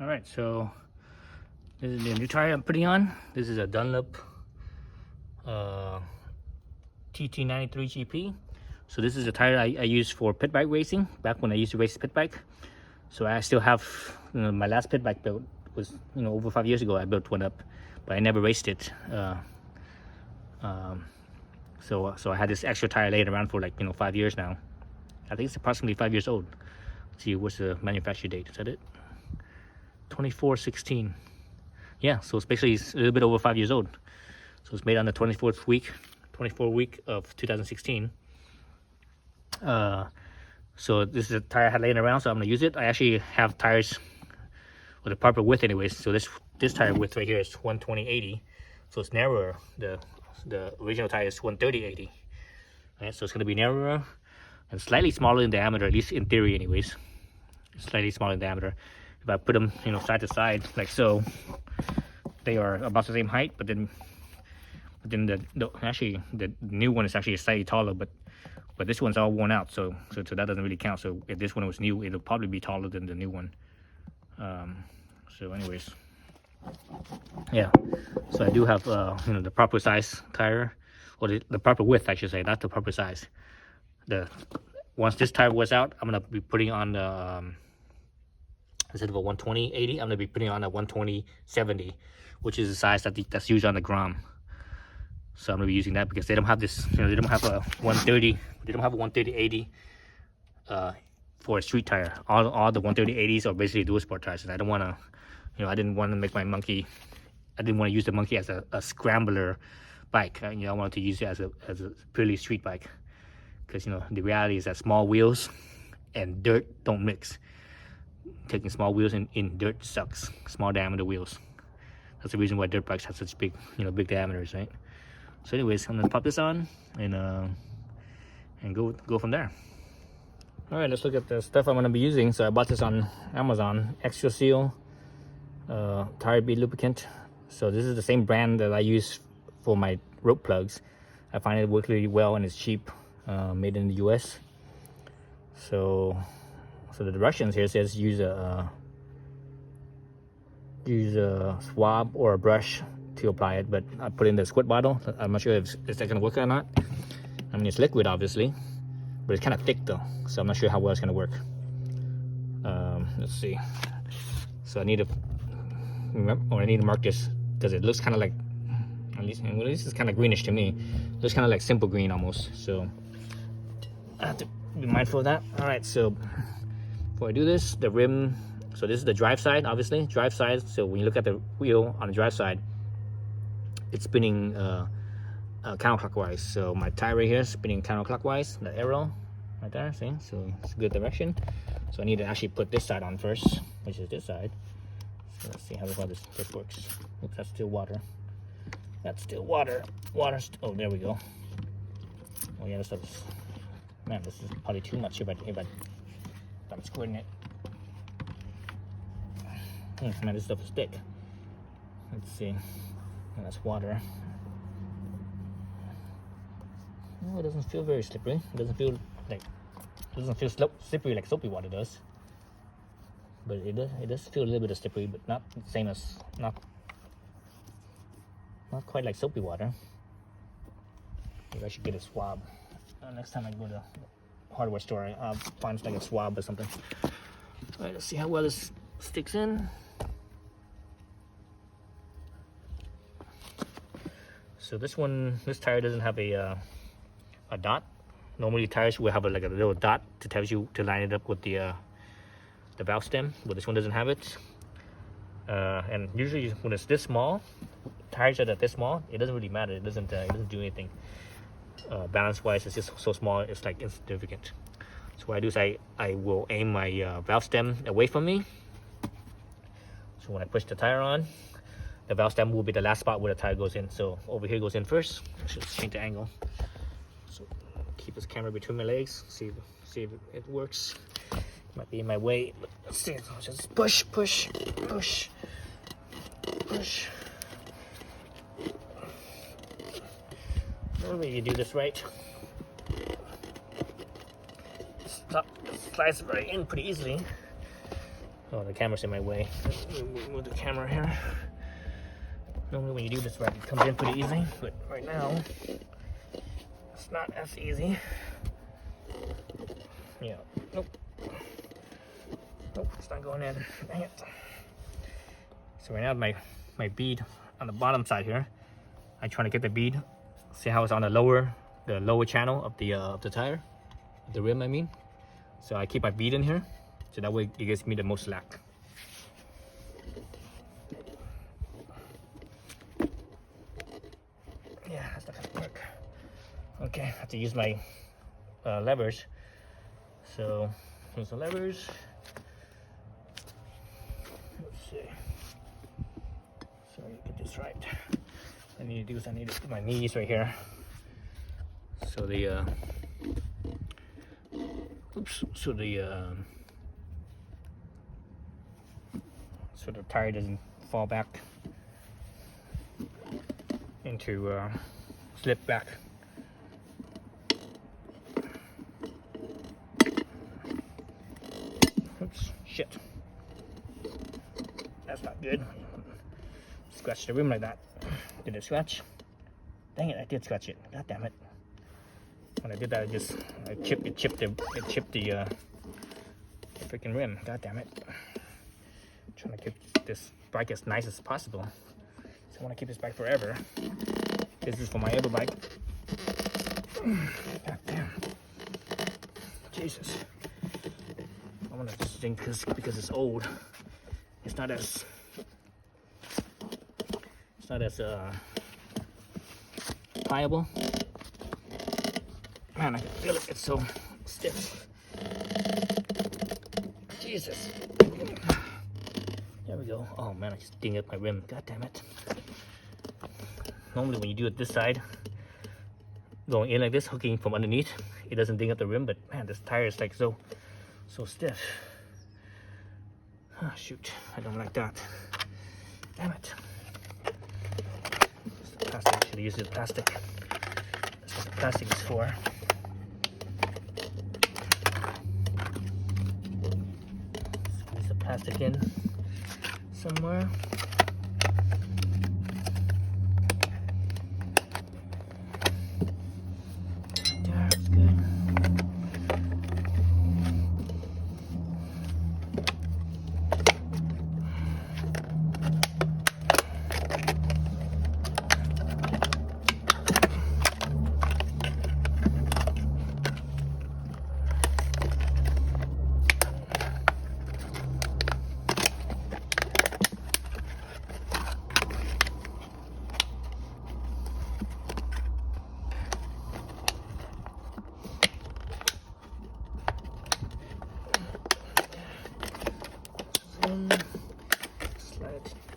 All right, so this is the new tire I'm putting on. This is a Dunlop TT93 GP. So this is a tire I used for pit bike racing back when I used to race pit bike. So I still have, my last pit bike built was, over 5 years ago. I built one up, but I never raced it. So I had this extra tire laying around for 5 years now. I think it's approximately 5 years old. Let's see, what's the manufacture date? Is that it? 24/16. Yeah, so it's basically a little bit over 5 years old. So it's made on the 24th week of 2016. So this is a tire I had laying around, so I'm gonna use it. I actually have tires with a proper width anyways. So this tire width right here is 120/80, so it's narrower. The original tire is 130/80. Right, so it's gonna be narrower and slightly smaller in diameter, at least in theory anyways. Slightly smaller in diameter. If I put them, side to side like so, they are about the same height. But then the new one is actually slightly taller, but this one's all worn out, so that doesn't really count. So if this one was new, it'll probably be taller than the new one. So anyways, yeah. So I do have the proper size tire, or the proper width, I should say, not the proper size. Once this tire wears out, I'm gonna be putting on the instead of a 120/80, I'm gonna be putting on a 120/70, which is the size that's used on the Grom. So I'm gonna be using that because they don't have this, they don't have a 130, they don't have a 130/80 for a street tire. All the 130/80s are basically dual sport tires, and I don't wanna, I didn't want to make my Monkey, I didn't want to use the Monkey as a scrambler bike. I wanted to use it as a purely street bike, because the reality is that small wheels and dirt don't mix. Taking small wheels in dirt sucks. Small diameter wheels. That's the reason why dirt bikes have such big, big diameters, right? So anyways, I'm gonna pop this on and go from there. All right, let's look at the stuff I'm gonna be using. So I bought this on Amazon. Extra Seal tire bead lubricant. So this is the same brand that I use for my rope plugs. I find it works really well and it's cheap. Made in the US. So the directions here says use a swab or a brush to apply it, but I put in the squirt bottle. I'm not sure if that gonna work or not. I mean, it's liquid obviously, but it's kind of thick though, so I'm not sure how well it's gonna work. Let's see. So I need to mark this because it looks kind of like, at least it's kind of greenish to me. It looks kind of like simple green almost. So I have to be mindful of that. All right, so before I do this, the rim, so this is the drive side, obviously, drive side. So when you look at the wheel on the drive side, it's spinning counterclockwise. So my tire right here is spinning counterclockwise, the arrow right there, see? So it's a good direction. So I need to actually put this side on first, which is this side. So let's see how well this works. Oops, that's still water. That's still water. Oh, there we go. Oh yeah, this stuff is, man, this is probably too much if I'm squirting it. Man, this stuff is thick. Let's see. Oh, that's water. No, it doesn't feel very slippery. It doesn't feel slippery like soapy water does. But it does feel a little bit of slippery, but not the same as not quite like soapy water. Maybe I should get a swab. Next time I go to the hardware store, I'll find like a swab or something. All right, let's see how well this sticks in. So this tire doesn't have a dot. Normally tires will have a little dot to tell you to line it up with the valve stem, but this one doesn't have it. And usually when it's this small, tires that are this small, it doesn't really matter. It doesn't do anything. Balance wise, it's just so small, it's like insignificant. So what I do is I will aim my valve stem away from me. So when I push the tire on, the valve stem will be the last spot where the tire goes in. So over here goes in first. I should change the angle. So keep this camera between my legs. See if it works. Might be in my way. But let's see. So just push. Normally you do this right. Slides right in pretty easily. Oh, the camera's in my way. Move the camera here. Normally when you do this, right, it comes in pretty easy, but right now it's not as easy. Yeah. Nope. Nope, it's not going in. Dang it. So right now my bead on the bottom side here. I'm trying to get the bead. See how it's on the lower channel of the tire, the rim I mean. So I keep my bead in here, so that way it gives me the most slack. Yeah, that's not gonna work. Okay, I have to use my levers. So here's the levers. Let's see. So you get this right. What I need to do is I need to put my knees right here. So the so the tire doesn't fall back into slip back. Oops, shit. That's not good. Scratch the rim like that. Did it scratch? Dang it, I did scratch it. God damn it. When I did that, it chipped the freaking rim. God damn it. I'm trying to keep this bike as nice as possible. So I want to keep this bike forever. This is for my other bike. God damn. Jesus. I want to this thing because it's old. It's not as pliable. Man, I can feel it. It's so stiff. Jesus. There we go. Oh man, I just ding up my rim. God damn it. Normally when you do it this side, going in like this, hooking from underneath, it doesn't ding up the rim, but man, this tire is like so stiff. Oh shoot, I don't like that. Damn it. Plastic, I should have used the plastic. That's what the plastic is for. Squeeze the plastic in somewhere. There, that's good.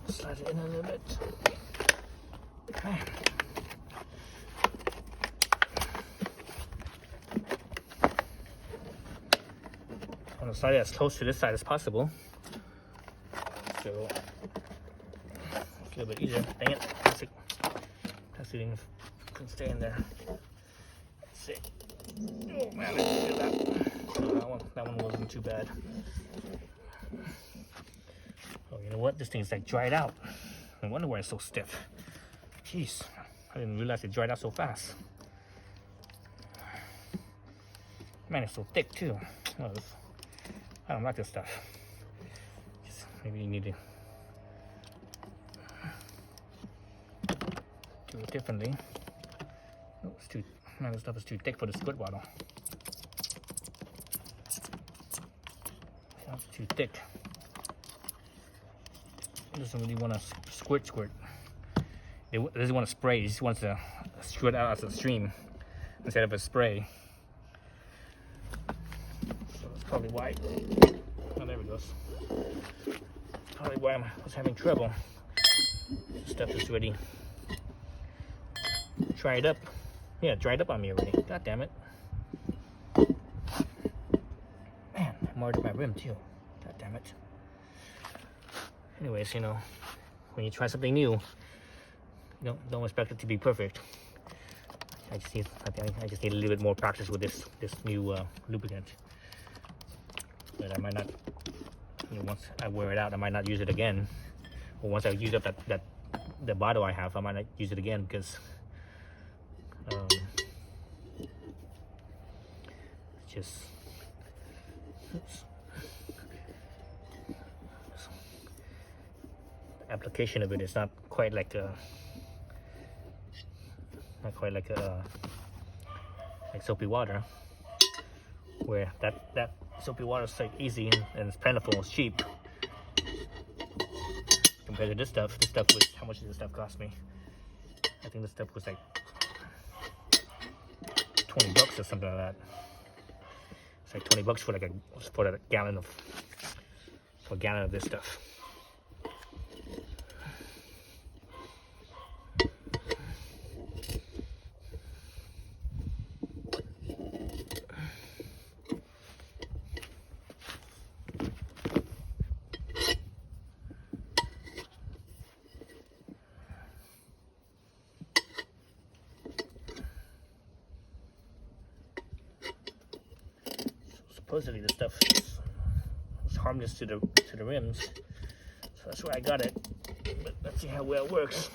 Slide it in a little bit. Okay. I want to slide it as close to this side as possible. So it's a little bit easier. Dang it. Plastic can stay in there. Let's see. Oh man, I didn't do that. So that one wasn't too bad. Oh, you know what? This thing's like dried out. No wonder why it's so stiff. Jeez, I didn't realize it dried out so fast. Man, it's so thick too. Oh, I don't like this stuff. Just maybe you need to do it differently. Oh, it's too. Man, this stuff is too thick for the squirt bottle. Sounds too thick. It doesn't really want to squirt. It doesn't want to spray. It just wants to squirt out as a stream instead of a spray. So that's probably why. Oh, there it goes. Probably why I was having trouble. This stuff is already dried up. Yeah, dried up on me already. God damn it. Man, I marred my rim too. God damn it. Anyways, you know, when you try something new, don't expect it to be perfect. I just need a little bit more practice with this new lubricant. But I might not You know, once I wear it out, I might not use it again. Or once I use up the bottle I have, I might not use it again because just oops. The application of it is not quite like like soapy water, where that soapy water is like easy and it's plentiful, it's cheap compared to this stuff. This stuff was, how much did this stuff cost me? I think this stuff was like $20 or something like that. It's like $20 for for a gallon of this stuff. Supposedly the stuff is harmless to the rims, so that's why I got it. But let's see how well it works.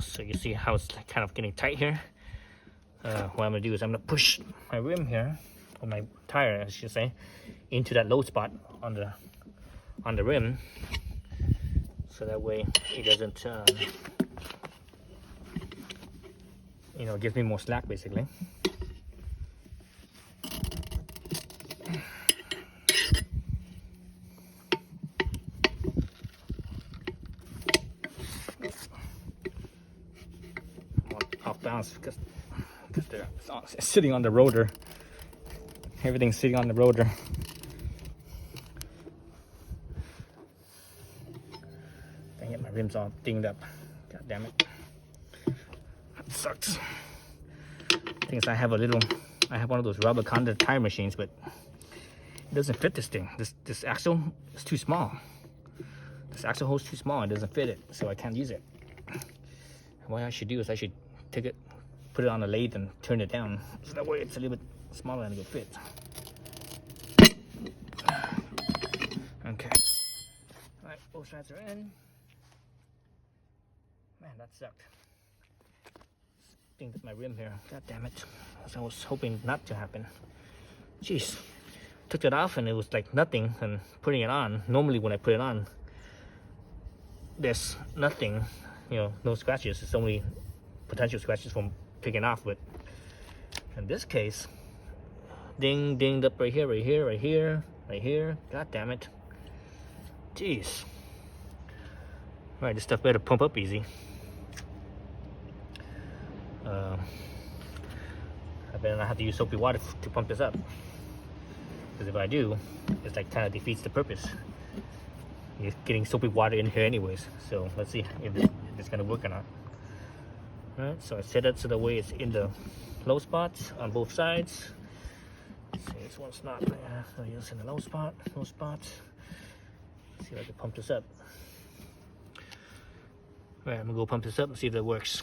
So you see how it's kind of getting tight here. What I'm gonna do is I'm gonna push my rim here, or my tire, I should say, into that low spot on the rim, so that way it doesn't. You know, it gives me more slack basically. Off balance because it's sitting on the rotor. Everything's sitting on the rotor. Dang it, my rim's all dinged up. God damn it. That sucks. The thing is, I have one of those rubber condor tire machines, but it doesn't fit this thing. This axle is too small. This axle hole is too small. It doesn't fit it, so I can't use it. What I should do is I should take it, put it on a lathe and turn it down, so that way it's a little bit smaller and it will fit. Okay. Alright, both sides are in. Man, that sucked. With my rim here. God damn it. I was hoping not to happen. Jeez. Took it off and it was like nothing, and putting it on, normally when I put it on, there's nothing, you know, no scratches. It's only potential scratches from taking off, but in this case, dinged up right here, right here, right here, right here. God damn it. Jeez. Alright, this stuff better pump up easy. I better not have to use soapy water to pump this up, because if I do, it's like kind of defeats the purpose. You're getting soapy water in here anyways. So let's see if it's gonna work or not. Alright, so I set it so the way it's in the low spots on both sides. Let's see, this one's not there, so it's in the low spots. Let's see if I can pump this up. Alright, I'm gonna go pump this up and see if that works.